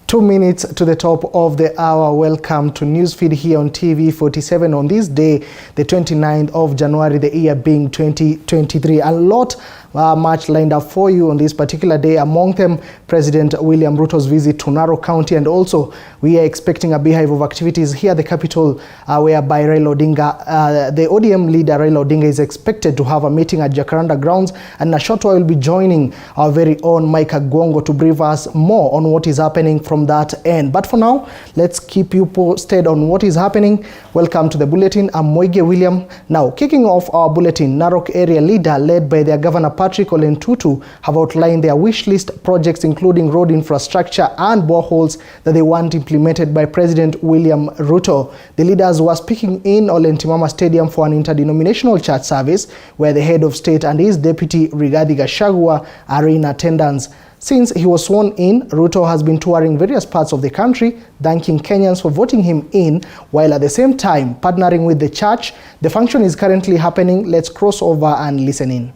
2 minutes to the top of the hour. Welcome to Newsfeed here on TV47 on this day, the 29th of January, the year being 2023. A lot much lined up for you on this particular day. Among them, President William Ruto's visit to Narok County, and also we are expecting a beehive of activities here at the capital, whereby Raila Odinga, the ODM leader Raila Odinga, is expected to have a meeting at Jacaranda grounds, and in a short while will be joining our very own Micah Gwongo to brief us more on what is happening from that end. But for now, let's keep you posted on what is happening. Welcome to the bulletin. I'm Moige William. Now, kicking off our bulletin, Narok area leader led by their Governor Patrick Ole Ntutu have outlined their wish list projects, including road infrastructure and boreholes that they want implemented by President William Ruto. The leaders were speaking in Ole Ntimama Stadium for an interdenominational church service where the head of state and his deputy Rigathi Gachagua are in attendance. Since he was sworn in, Ruto has been touring various parts of the country, thanking Kenyans for voting him in, while at the same time partnering with the church. The function is currently happening. Let's cross over and listen in.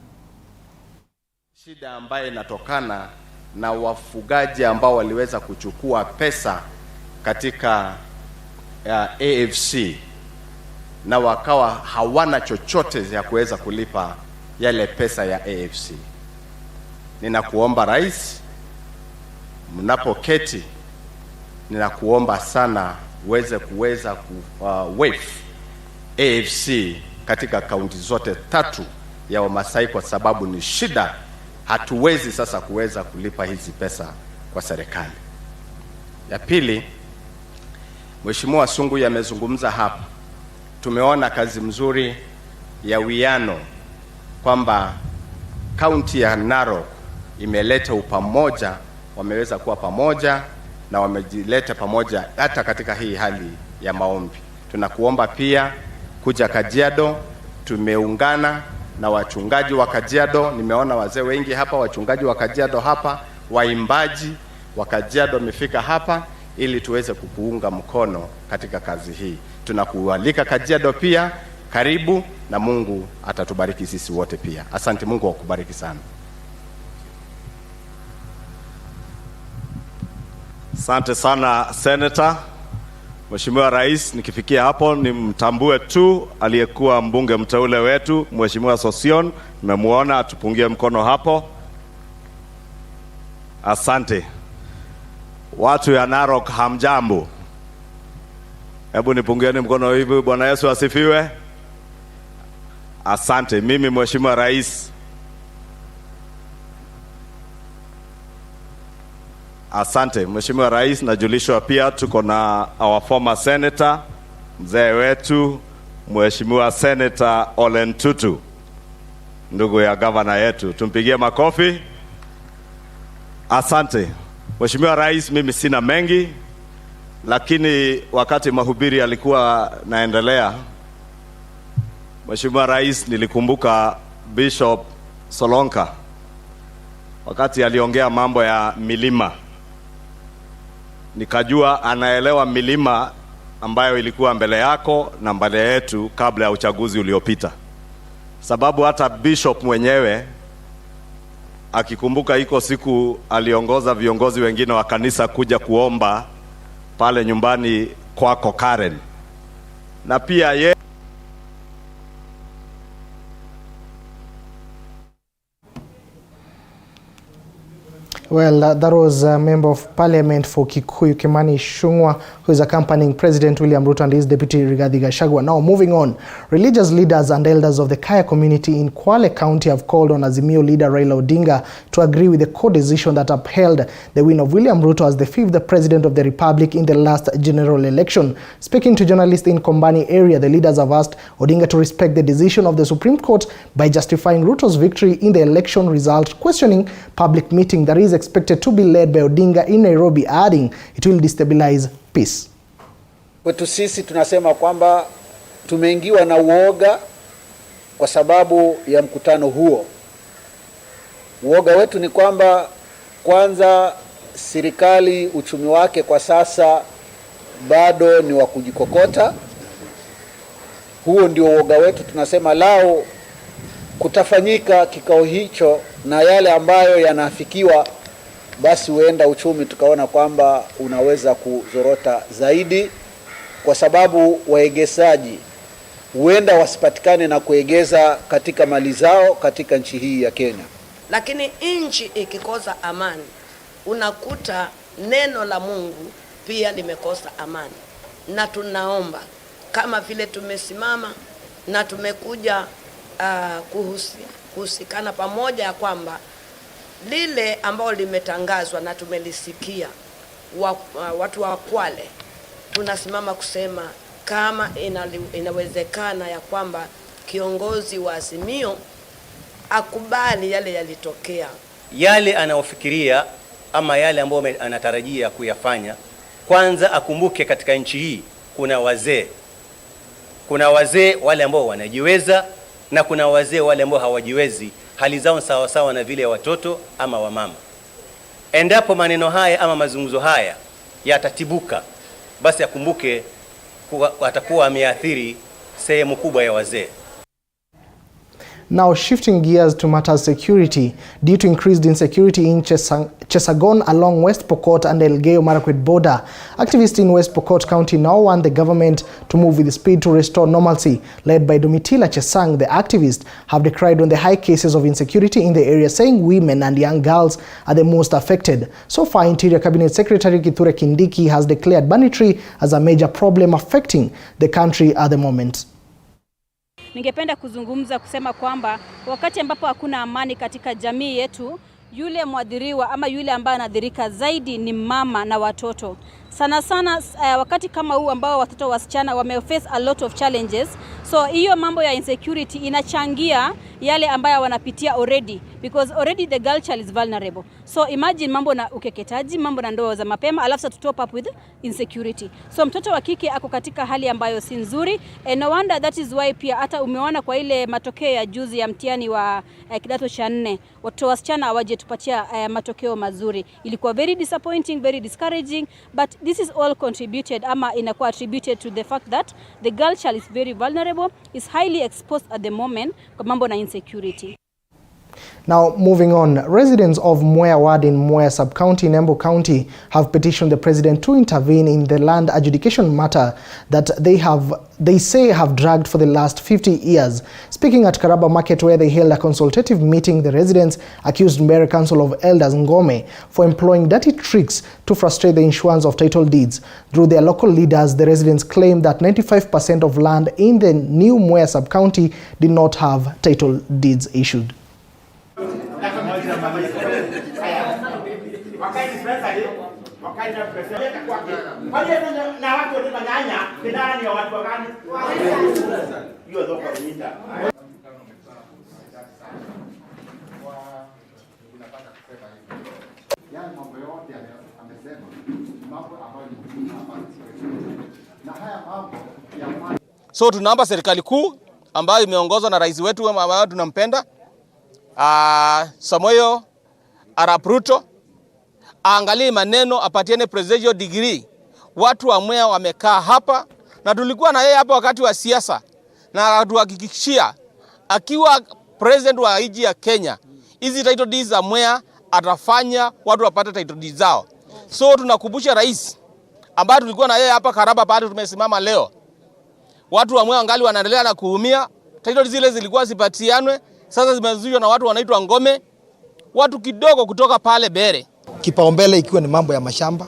Shida ambayo inatokana na wafugaji ambao waliweza kuchukua pesa katika AFC na wakawa hawana chochote ya kuweza kulipa yale pesa ya AFC. Ninakuomba rais, mnapoketi, ninakuomba sana uweze kuweza waive AFC katika kaunti zote 3 ya Wamasai, kwa sababu ni shida. Hatuwezi sasa kuweza kulipa hizi pesa kwa serikali. Ya pili, Mheshimiwa Sungu yamezungumza hapa. Tumeona kazi mzuri ya wiano kwamba kaunti ya Narok imeleta upamoja, wameweza kuwa pamoja na wamejileta pamoja hata katika hii hali ya maombi. Tunakuomba pia kuja Kajiado, tumeungana na wachungaji wa Kajiado. Nimeona wazee wengi hapa, wachungaji wa Kajiado hapa, waimbaji wa Kajiado wamefika hapa ili tuweze kukuunga mkono katika kazi hii. Tunakualika Kajiado pia, karibu, na Mungu atatubariki sisi wote pia. Asante, Mungu akubariki sana. Asante sana Senator. Mheshimiwa Rais, nikifikia hapo nimtambue tu aliyekuwa mbunge mteule wetu Mheshimiwa Sosion. Nimemuona, atupungie mkono hapo. Asante. Watu ya Narok, hamjambo. Hebu nipungieni mkono hivi. Bwana Yesu asifiwe. Asante. Mimi Mheshimiwa Rais, asante Mheshimiwa Rais, najulishwa pia tuko na our former senator, mzee wetu Mheshimiwa Senator Ole Ntutu, ndugu ya governor yetu. Tumpigie makofi. Asante. Mheshimiwa Rais, mimi sina mengi, lakini wakati mahubiri yalikuwa naendelea, Mheshimiwa Rais, nilikumbuka Bishop Solonka wakati aliongea mambo ya milima. Nikajua anaelewa milima ambayo ilikuwa mbele yako na mbele yetu kabla ya uchaguzi uliopita. Sababu hata Bishop mwenyewe akikumbuka iko siku aliongoza viongozi wengine wa kanisa kuja kuomba pale nyumbani kwako Karen. Na pia Well, that was a member of parliament for Kikuyu, Kimani Ichung'wah, who is accompanying President William Ruto and his deputy Rigathi Gachagua. Now, moving on, religious leaders and elders of the Kaya community in Kwale County have called on Azimio leader Raila Odinga to agree with the court decision that upheld the win of William Ruto as the 5th president of the republic in the last general election. Speaking to journalists in Kombani area, the leaders have asked Odinga to respect the decision of the Supreme Court by justifying Ruto's victory in the election result, questioning public meeting that is expected to be led by Odinga in Nairobi, adding it will destabilize peace. Kwetu sisi tunasema kwamba tumeingiwa na uoga kwa sababu ya mkutano huo. Uoga wetu ni kwamba kwanza serikali uchumi wake kwa sasa bado ni wa kujikokota. Huo ndio uoga wetu. Tunasema lao kutafanyika kikao hicho na yale ambayo yanafikiwa basi huenda uchumi tukaona kwamba unaweza kuzorota zaidi, kwa sababu waegezaji huenda wasipatikane na kuegeza katika mali zao katika nchi hii ya Kenya. Lakini nchi ikikosa amani, unakuta neno la Mungu pia limekosa amani. Na tunaomba kama vile tumesimama na tumekuja kuhusikana pamoja ya kwamba lile ambalo limetangazwa na tumelisikia watu wa Kwale, tunasimama kusema kama inawezekana ya kwamba kiongozi wa Azimio akubali yale yalitokea, yale anaofikiria ama yale ambayo anatarajia kuyafanya. Kwanza akumbuke katika nchi hii kuna wazee wale ambao wanajiweza na kuna wazee wale ambao hawajiwezi, hali zao sawa sawa na vile watoto ama wamama. Endapo maneno haya ama mazungumzo haya yatatibuka, basi akumbuke atakuwa ameathiri sehemu kubwa ya wazee. Now shifting gears to matters security, due to increased insecurity in Chesagon along West Pokot and Elgeyo Marakwet border, activists in West Pokot County now want the government to move with speed to restore normalcy. Led by Domitila Chesang, the activists have decried on the high cases of insecurity in the area, saying women and young girls are the most affected. So far, Interior Cabinet Secretary Kithure Kindiki has declared banditry as a major problem affecting the country at the moment. Ningependa kuzungumza kusema kwamba wakati ambapo hakuna amani katika jamii yetu, yule mwadhiriwa ama yule ambaye anadhirika zaidi ni mama na watoto. Sana sana wakati kama huu ambao watoto wasichana wameface a lot of challenges, so hiyo mambo ya insecurity inachangia yale ambayo wanapitia already, because already the girl child is vulnerable. So imagine mambo na ukeketaji, mambo na ndoa za mapema, alafu to top up with insecurity. So mtoto wa kike ako katika hali ambayo si nzuri, and no wonder that is why pia hata umeona kwa ile matokeo ya juzi ya mtihani wa kidato cha 4, watoto wasichana hawaje tupatia matokeo mazuri. Ilikuwa very disappointing, very discouraging, but this is all contributed ama inakuwa attributed to the fact that the girl child is very vulnerable, is highly exposed at the moment kwa mambo na insecurity. Now, moving on, residents of Mwea Ward in Mwea Sub-County in Embu County have petitioned the president to intervene in the land adjudication matter that they say have dragged for the last 50 years. Speaking at Karaba Market, where they held a consultative meeting, the residents accused Mbeere Council of Elders Ngome for employing dirty tricks to frustrate the issuance of title deeds. Through their local leaders, the residents claim that 95% of land in the new Mwea Sub-County did not have title deeds issued. So tunaomba serikali kuu ambayo imeongozwa na rais wetu ambaye tunampenda Samoei Arap Ruto, aangalie maneno, apatiane presidential degree. Watu wa Mwea wamekaa hapa na tulikuwa na yeye hapa wakati wa siasa, na atuhakikishia akiwa president wa nchi ya Kenya, hizi title deeds za Mwea atafanya watu wapate title deeds zao. So tunakumbusha rais ambaye tulikuwa na yeye hapa Karaba pale tumesimama leo, watu wa Mwea wangali wanaendelea na kuumia. Title zile zilikuwa zipatianwe, sasa zimezuiwa na watu wanaitwa Ngome, watu kidogo kutoka pale Mbeere. Kipaumbele ikiwa ni mambo ya mashamba.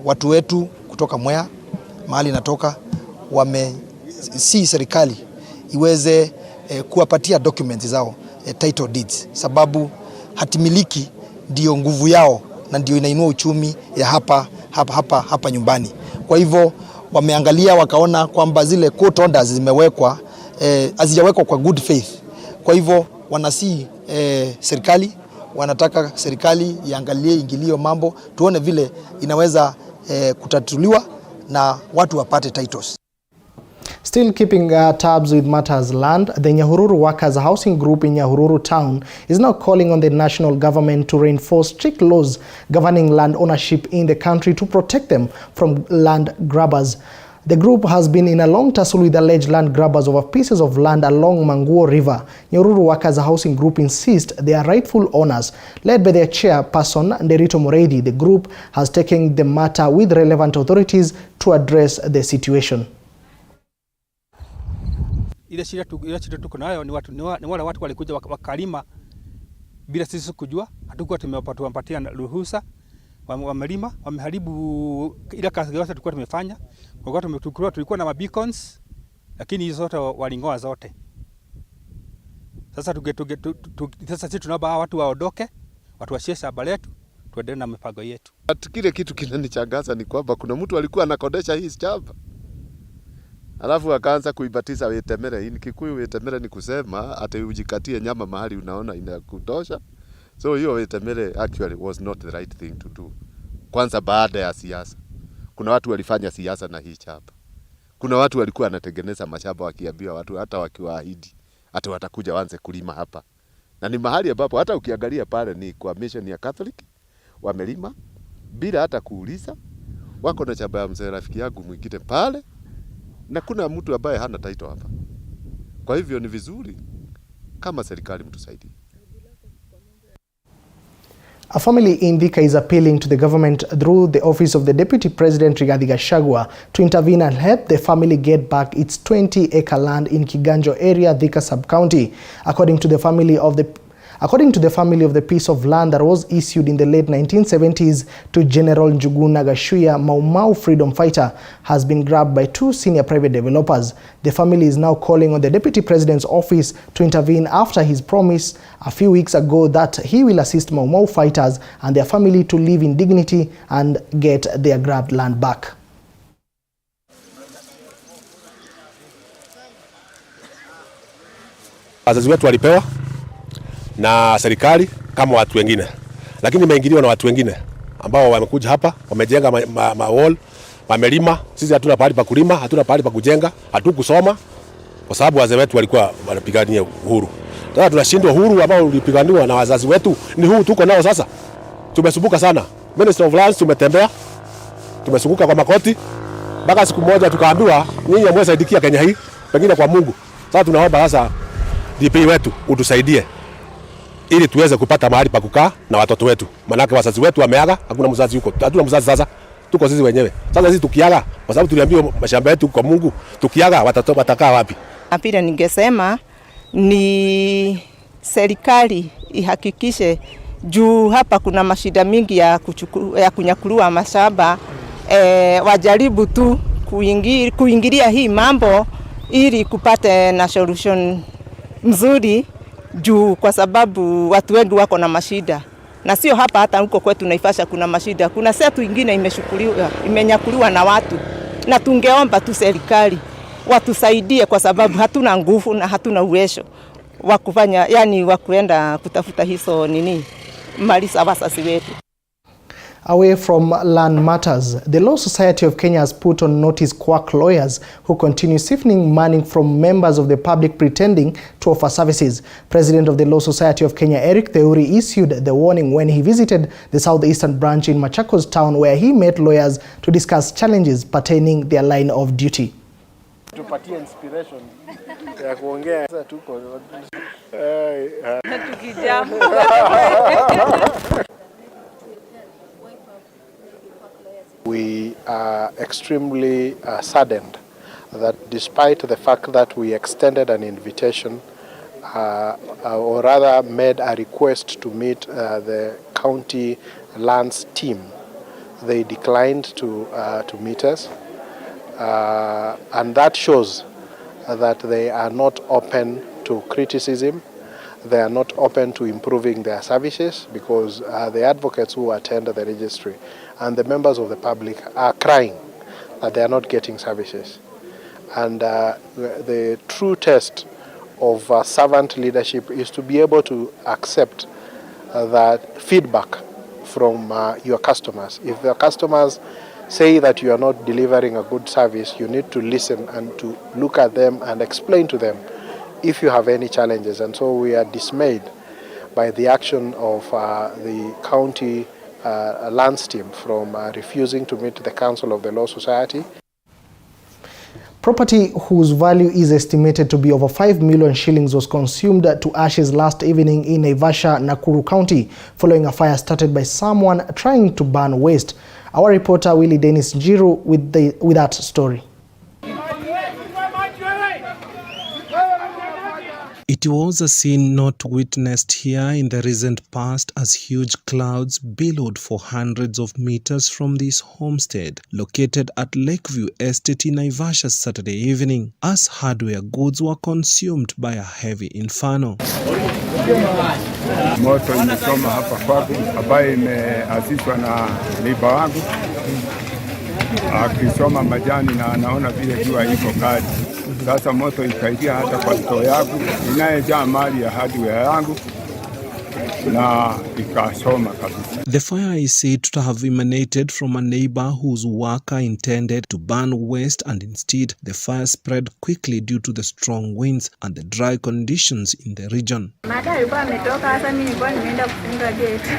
Watu wetu kutoka Mwea mahali natoka si serikali iweze kuwapatia documents zao, title deeds, sababu hatimiliki ndio nguvu yao na ndio inainua uchumi ya hapa nyumbani. Kwa hivyo wameangalia wakaona kwamba zile court orders zimewekwa hazijawekwa kwa good faith. Kwa hivyo wanasi serikali, wanataka serikali iangalie, ingilio mambo, tuone vile inaweza kutatuliwa na watu wapate titles. Still keeping tabs with matters land, the Nyahururu Workers Housing Group in Nyahururu Town is now calling on the national government to reinforce strict laws governing land ownership in the country to protect them from land grabbers. The group has been in a long tussle with alleged land grabbers over pieces of land along Manguo River. Nyahururu Workers Housing Group insist they are rightful owners. Led by their chairperson, Nderito Mureithi, the group has taken the matter with relevant authorities to address the situation. Ile shida tuko nayo ni wale watu walikuja wakalima bila sisi kujua, hatukuwa tumewapatia ruhusa, wamelima, wameharibu ile kazi yote tulikuwa tumefanya. Kwa kuwa tulikuwa na beacons, lakini hizo zote walingoa zote. Sasa sasa sisi tunaomba watu waondoke, watu washie shamba letu, tuendelee na mipango yetu. Kile kitu kinanichangaza ni kwamba kuna mtu alikuwa anakodesha hii shamba, alafu akaanza kuibatiza wetemere. In Kikuyu wetemere ni kusema ati ujikatie nyama mahali unaona inakutosha. So hiyo wetemere actually was not the right thing to do. Kwanza baada ya siasa, kuna watu walifanya siasa na hii shamba. Kuna watu walikuwa wanatengeneza mashamba wakiambia watu, hata wakiwaahidi hata watakuja waanze kulima hapa. Na ni mahali ambapo hata ukiangalia pale ni kwa mission ya Catholic, wamelima bila hata kuuliza. Wako na shamba ya mzee rafiki yangu mwingine pale, na kuna mtu ambaye hana title hapa. Kwa hivyo ni vizuri kama serikali mtusaidie. A family in Thika is appealing to the government through the office of the Deputy President Rigathi Gachagua to intervene and help the family get back its 20-acre land in Kiganjo area, Thika sub-county. According to the family of the piece of land that was issued in the late 1970s to General Njuguna Gashuya, Mau Mau freedom fighter, has been grabbed by two senior private developers. The family is now calling on the Deputy President's office to intervene after his promise a few weeks ago that he will assist Mau Mau fighters and their family to live in dignity and get their grabbed land back. Wazazi wetu walipewa na serikali kama watu wengine, lakini imeingiliwa na watu wengine ambao wamekuja hapa, wamejenga wall, wamelima. Sisi hatuna pahali pa kulima, hatuna pahali pa kujenga, hatukusoma kwa sababu wazee wetu walikuwa wanapigania uhuru. Sasa tunashindwa uhuru ambao ulipiganiwa na wazazi wetu, ni huu tuko nao sasa. Tumesumbuka sana. Minister of Lands tumetembea, tumesunguka kwa makoti, mpaka siku moja tukaambiwa nyinyi hamwezaidikia Kenya hii, pengine kwa Mungu. Sasa tunaomba sasa DP wetu utusaidie ili tuweze kupata mahali pa kukaa na watoto wetu. Manake wazazi wetu wameaga, hakuna mzazi huko. Hatuna mzazi sasa. Tuko sisi wenyewe. Sasa sisi tukiaga, kwa sababu tuliambiwa mashamba yetu kwa Mungu, tukiaga watoto watakaa wapi? Pia ningesema ni serikali ihakikishe juu hapa kuna mashida mingi ya kunyakuliwa mashamba, wajaribu tu kuingilia hii mambo ili kupate na solution mzuri juu, kwa sababu watu wengi wako na mashida. Na sio hapa, hata huko kwetu Naivasha kuna mashida. Kuna setu ingine imenyakuliwa na watu. Na tungeomba tu serikali watusaidie, kwa sababu hatuna nguvu na hatuna uwezo wa kufanya, yani wa kuenda kutafuta hizo mali za wazazi wetu. Away from land matters, the Law Society of Kenya has put on notice quack lawyers who continue siphoning money from members of the public pretending to offer services. President of the Law Society of Kenya, Eric Theuri, issued the warning when he visited the southeastern branch in Machakos town, where he met lawyers to discuss challenges pertaining their line of duty. Tupatie inspiration ya kuongea sasa tuko We are extremely saddened that despite the fact that we extended an invitation or rather made a request to meet the county lands team, they declined to meet us. And that shows that they are not open to criticism. They are not open to improving their services, because the advocates who attend the registry and the members of the public are crying that they are not getting services. And the true test of servant leadership is to be able to accept that feedback from your customers. If the customers say that you are not delivering a good service, you need to listen and to look at them and explain to them if you have any challenges. And so we are dismayed by the action of the county lands team from refusing to meet the Council of the Law Society. Property whose value is estimated to be over 5 million shillings was consumed to ashes last evening in Naivasha, Nakuru County, following a fire started by someone trying to burn waste. Our reporter Willie Dennis Njiru with that story. It was a scene not witnessed here in the recent past as huge clouds billowed for hundreds of meters from this homestead located at Lakeview Estate in Naivasha Saturday evening as hardware goods were consumed by a heavy inferno. Moto imesoma hapa kwangu ambaye imeasiswa na neiba wangu akisoma majani na anaona vile jua iko kali. Sasa moto ikaingia hata kwa store yangu inayejaa mali ya hardware yangu na ikasoma kabisa. The fire is said to have emanated from a neighbor whose worker intended to burn waste, and instead the fire spread quickly due to the strong winds and the dry conditions in the region. Mada alikuwa ametoka, hasa mimi nilikuwa nimeenda kufunga gate.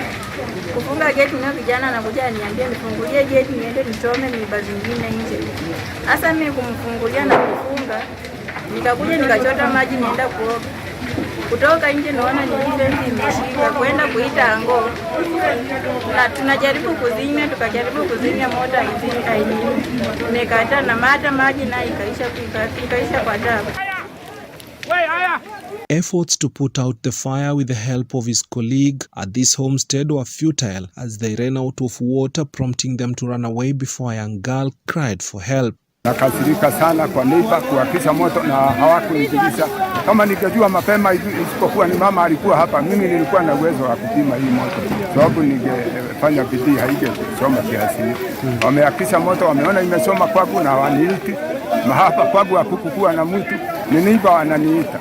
Kufunga gate na vijana anakuja aniambia nifungulie gate niende nichome miba zingine nje. Hasa mimi kumfungulia na kufunga, nikakuja nikachota maji nienda kuoga. Kutoka nje naona ni defense imeshika kwenda kuita ango. Na tunajaribu kuzimia, tukajaribu kuzimia moto haizimi. Tumekata na mata maji na ikaisha kwa tabu. Efforts to put out the fire with the help of his colleague at this homestead were futile as they ran out of water, prompting them to run away before a young girl cried for help. Nakasirika sana kwa neiba kuhakisha moto na hawakunijulisha. Kama ningejua mapema isipokuwa ni mama alikuwa hapa, mimi nilikuwa na uwezo wa kupima hii moto. Sababu ningefanya bidii haingesoma kiasi. Wamehakisha moto, wameona imesoma kwangu na waniiti. Mahapa kwangu hakukuwa na mtu, ni neiba wananiita.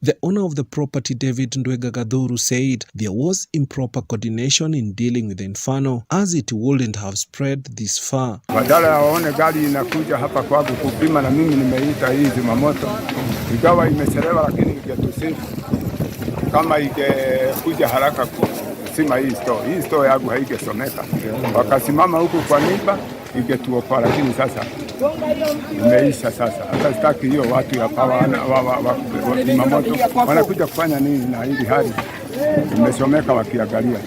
The owner of the property, David Ndwega Gadhuru, said there was improper coordination in dealing with the inferno as it wouldn't have spread this far. Badala ya waone gari inakuja hapa kwangu kupima na mimi nimeita hii zimamoto. Ingawa imechelewa lakini ingetusaidia. Kama ingekuja haraka kusima hii store yangu haigesomeka. Wakasimama huku kwa nipa ingetuokoa, lakini sasa imeisha sasa. Hata sitaki hiyo watu ya pawa zimamoto wanakuja kufanya nini na hili hali imesomeka wakiangalia.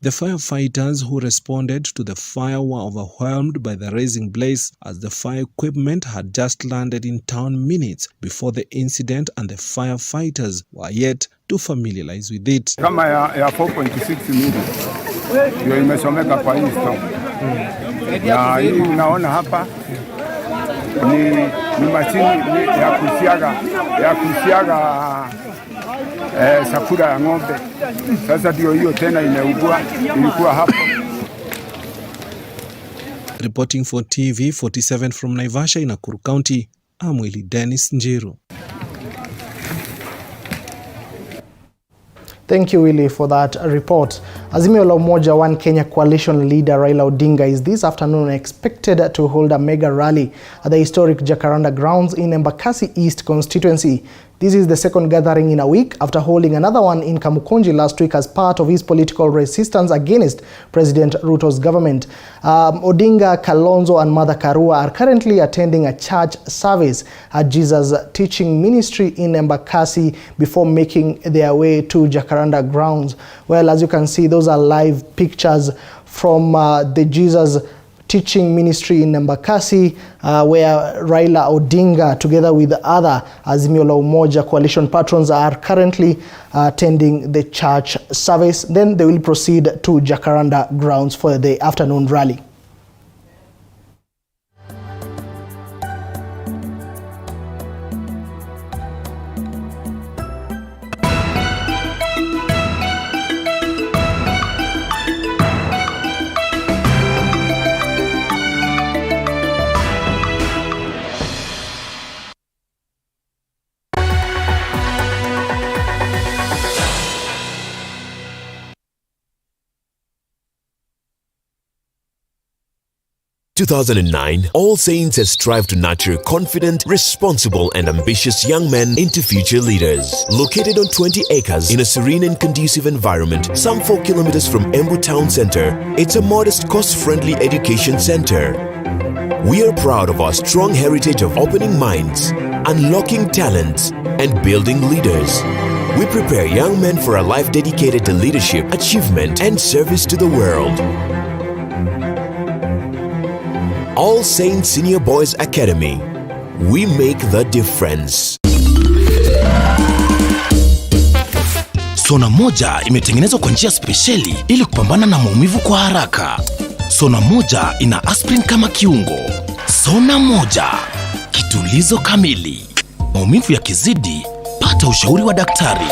The firefighters who responded to the fire were overwhelmed by the rising blaze as the fire equipment had just landed in town minutes before the incident, and the firefighters were yet to familiarize with it. Kama ya 4.6 million ndio imesomeka kwa hii store. Na hii unaona hapa ni mashini ya kusiaga sakura ya ng'ombe. Sasa ndio hiyo tena imeugua, ilikuwa hapo. Reporting for TV47 from Naivasha in Nakuru County, I'm Willie Dennis Njiru. Thank you, Willie, for that report. Azimio la Umoja One Kenya coalition leader Raila Odinga is this afternoon expected to hold a mega rally at the historic Jacaranda grounds in Embakasi East constituency. This is the second gathering in a week after holding another one in Kamukunji last week as part of his political resistance against President Ruto's government. Odinga, Kalonzo and Mother Karua are currently attending a church service at Jesus Teaching Ministry in Embakasi before making their way to Jacaranda grounds. Well, as you can see, those are live pictures from the Jesus Teaching Ministry in Embakasi, where Raila Odinga, together with other Azimio la Umoja coalition patrons, are currently attending the church service. Then they will proceed to Jacaranda grounds for the afternoon rally. In 2009, All Saints has strived to nurture confident, responsible, and ambitious young men into future leaders. Located on 20 acres in a serene and conducive environment, some 4 kilometers from Embu Town Center, it's a modest, cost-friendly education center. We are proud of our strong heritage of opening minds, unlocking talents, and building leaders. We prepare young men for a life dedicated to leadership, achievement, and service to the world. All Saints Senior Boys Academy. We make the difference. Sona moja imetengenezwa kwa njia spesheli ili kupambana na maumivu kwa haraka. Sona moja ina aspirin kama kiungo. Sona moja, kitulizo kamili. Maumivu yakizidi, pata ushauri wa daktari.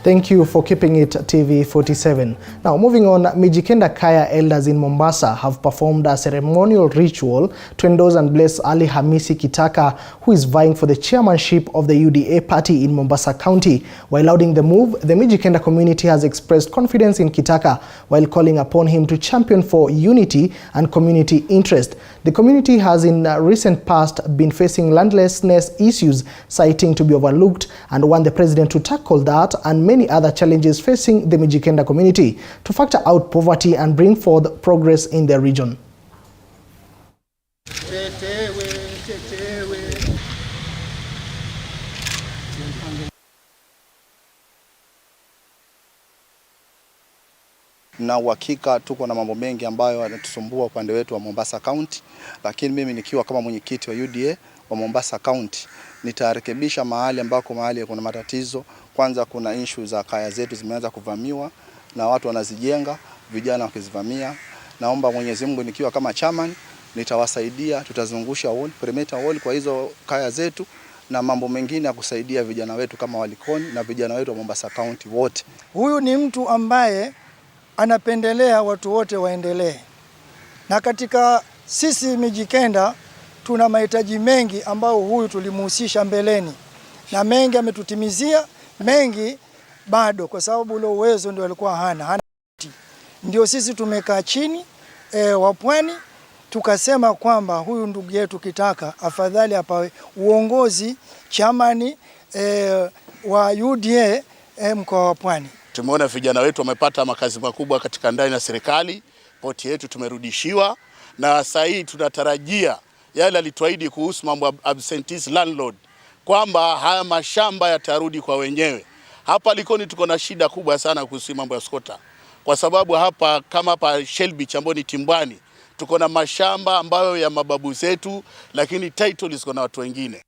Thank you for keeping it TV47. Now, moving on, Mijikenda Kaya elders in Mombasa have performed a ceremonial ritual to endorse and bless Ali Hamisi Kitaka, who is vying for the chairmanship of the UDA party in Mombasa County. While lauding the move, the Mijikenda community has expressed confidence in Kitaka while calling upon him to champion for unity and community interest. The community has in recent past been facing landlessness issues, citing to be overlooked, and want the president to tackle that and many other challenges facing the Mijikenda community to factor out poverty and bring forth progress in their region. Na uhakika tuko na mambo mengi ambayo yanatusumbua upande wetu wa Mombasa County, lakini mimi nikiwa kama mwenyekiti wa UDA wa Mombasa County nitarekebisha mahali kuna matatizo. Kwanza kuna issue za kaya zetu zimeanza kuvamiwa na watu wanazijenga, vijana wakizivamia. Naomba Mwenyezi Mungu nikiwa kama chairman nitawasaidia, tutazungusha wall, perimeter wall kwa hizo kaya zetu na mambo mengine ya kusaidia vijana wetu kama Walikoni na vijana wetu wa Mombasa County wote. Huyu ni mtu ambaye anapendelea watu wote waendelee. Na katika sisi Mijikenda tuna mahitaji mengi ambao huyu tulimuhusisha mbeleni. Na mengi ametutimizia, mengi bado kwa sababu ule uwezo ndio alikuwa hana. Ndio sisi tumekaa chini wa Pwani tukasema kwamba huyu ndugu yetu Kitaka afadhali apawe uongozi chamani wa UDA mkoa wa Pwani. Tumeona vijana wetu wamepata makazi makubwa katika ndani na serikali, poti yetu tumerudishiwa na sasa hii tunatarajia yale alituahidi kuhusu mambo absentee landlord kwamba haya mashamba yatarudi kwa wenyewe. Hapa Likoni tuko na shida kubwa sana kuhusu mambo ya skota. Kwa sababu hapa kama hapa Shell Beach ambapo ni Timbwani tuko na mashamba ambayo ya mababu zetu lakini title ziko na watu wengine.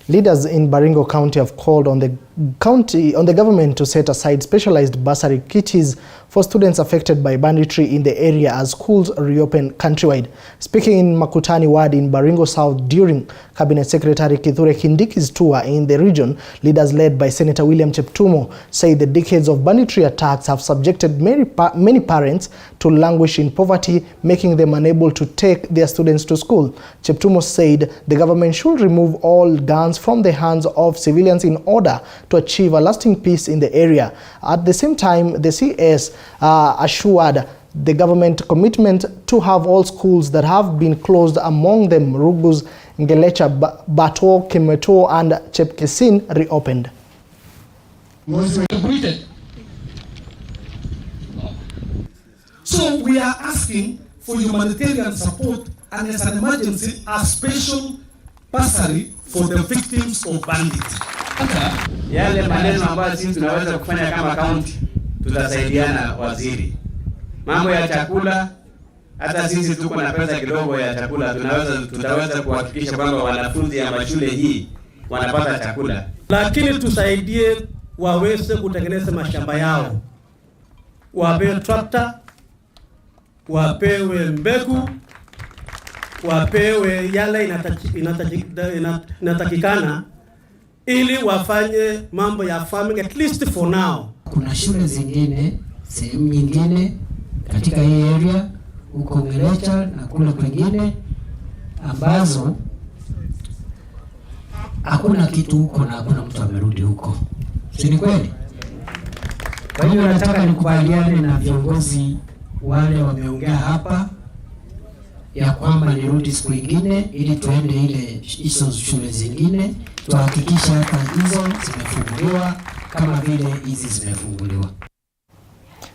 Leaders in Baringo County have called on the government to set aside specialized bursary kitties for students affected by banditry in the area as schools reopen countrywide. Speaking in Makutani Ward in Baringo South during Cabinet Secretary Kithure Kindiki's tour in the region, leaders led by Senator William Cheptumo say the decades of banditry attacks have subjected many parents to languish in poverty, making them unable to take their students to school. Cheptumo said the government should remove all guns from the hands of civilians in order to achieve a lasting peace in the area. At the same time, the CS assured the government commitment to have all schools that have been closed, among them Rugus, Ngelecha, Bato, Kimeto and Chepkesin, reopened. So we are asking for humanitarian support and as an emergency a special bursary for the victims of bandits. Yale maneno ambayo sisi tunaweza kufanya kama county tutasaidiana waziri. Mambo ya chakula, hata sisi tuko na pesa kidogo ya chakula, tutaweza kuhakikisha kwamba wanafunzi ya mashule hii wanapata chakula. Lakini tusaidie waweze kutengeneza mashamba yao. Wapewe tractor, wapewe mbegu, wapewe yale inatakikana ili wafanye mambo ya farming at least for now. Kuna shule zingine, sehemu nyingine katika hii area huko Ngelecha na kule kwingine ambazo hakuna kitu huko na hakuna mtu amerudi huko. Si ni kweli? Kwa hiyo nataka nikubaliane na viongozi wale wameongea hapa ya kwamba nirudi siku ingine ili tuende hizo shule zingine tuhakikishe hata hizo zimefunguliwa kama vile hizi zimefunguliwa.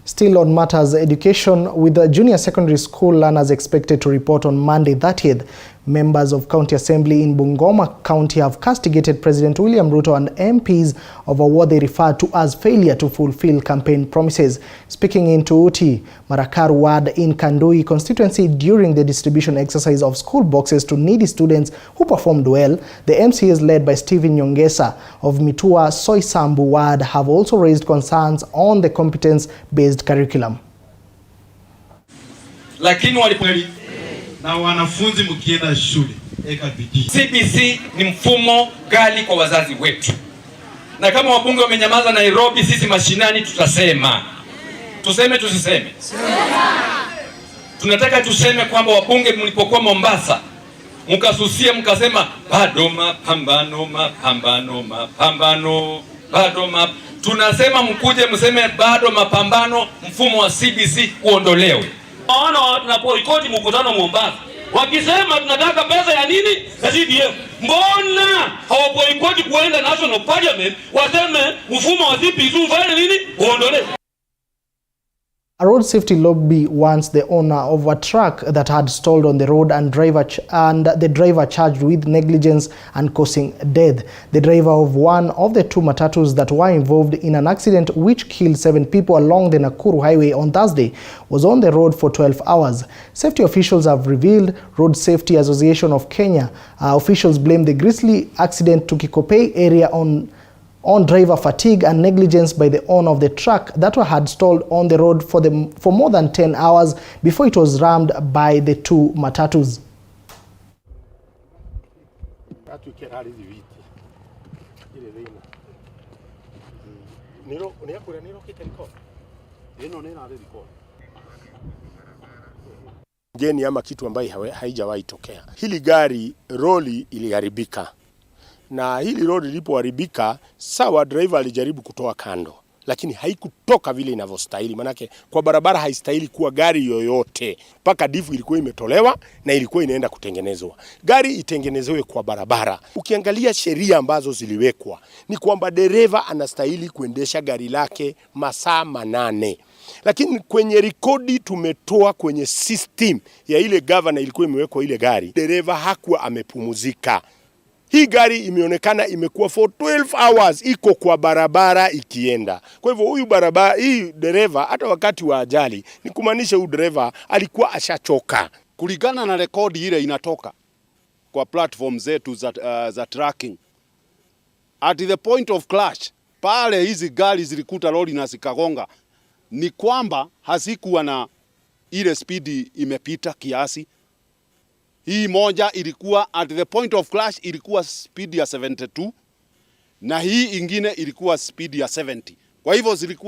Still on matters education, with the junior secondary school learners expected to report on Monday 30th, members of County Assembly in Bungoma County have castigated President William Ruto and MPs over what they refer to as failure to fulfill campaign promises. Speaking in Tuuti, Marakar ward in Kandui constituency during the distribution exercise of school boxes to needy students who performed well, the MCAs led by Stephen Nyongesa of Mitua Soisambu ward have also raised concerns on the competence-based curriculum. Lakini walipoli na wanafunzi mkienda shule eka bidii. CBC ni mfumo gali kwa wazazi wetu. Na kama wabunge wamenyamaza Nairobi, sisi mashinani tutasema. Tuseme tusiseme? Tunataka tuseme kwamba wabunge mlipokuwa Mombasa mkasusia mkasema bado mapambano mapambano mapambano bado tunasema mkuje mseme bado mapambano, mfumo wa CBC uondolewe. Naona tunapoikoti mkutano Mombasa wakisema tunataka pesa ya nini ya CDF, mbona hawapoikoti kuenda National Parliament waseme mfumo wa CBC ufanye nini uondolewe? A road safety lobby wants the owner of a truck that had stalled on the road and the driver charged with negligence and causing death. The driver of one of the two matatus that were involved in an accident which killed 7 people along the Nakuru Highway on Thursday was on the road for 12 hours. Safety officials have revealed Road Safety Association of Kenya officials blame the grisly accident to Kikopey area on driver fatigue and negligence by the owner of the truck that had stalled on the road for more than 10 hours before it was rammed by the two matatus. Geni ama kitu ambayo haijawahi tokea. Hili gari roli iliharibika. Na hili road lilipoharibika, sawa driver alijaribu kutoa kando, lakini haikutoka vile inavyostahili. Manake kwa barabara haistahili kuwa gari yoyote. Paka difu ilikuwa imetolewa na ilikuwa inaenda kutengenezwa. Gari itengenezewe kwa barabara. Ukiangalia sheria ambazo ziliwekwa, ni kwamba dereva anastahili kuendesha gari lake masaa 8. Lakini kwenye rekodi tumetoa kwenye system ya ile governor ilikuwa imewekwa ile gari, dereva hakuwa amepumzika. Hii gari imeonekana imekuwa for 12 hours iko kwa barabara ikienda. Kwa hivyo hii dereva hata wakati wa ajali ni kumaanisha huyu dereva alikuwa ashachoka. Kulingana na rekodi ile inatoka kwa platform zetu za tracking. At the point of clash, pale hizi gari zilikuta lori na zikagonga, ni kwamba hazikuwa na ile speed imepita kiasi. Hii moja ilikuwa at the point of clash ilikuwa speed ya 72 na hii ingine ilikuwa speed ya 70. Kwa hivyo zilikuwa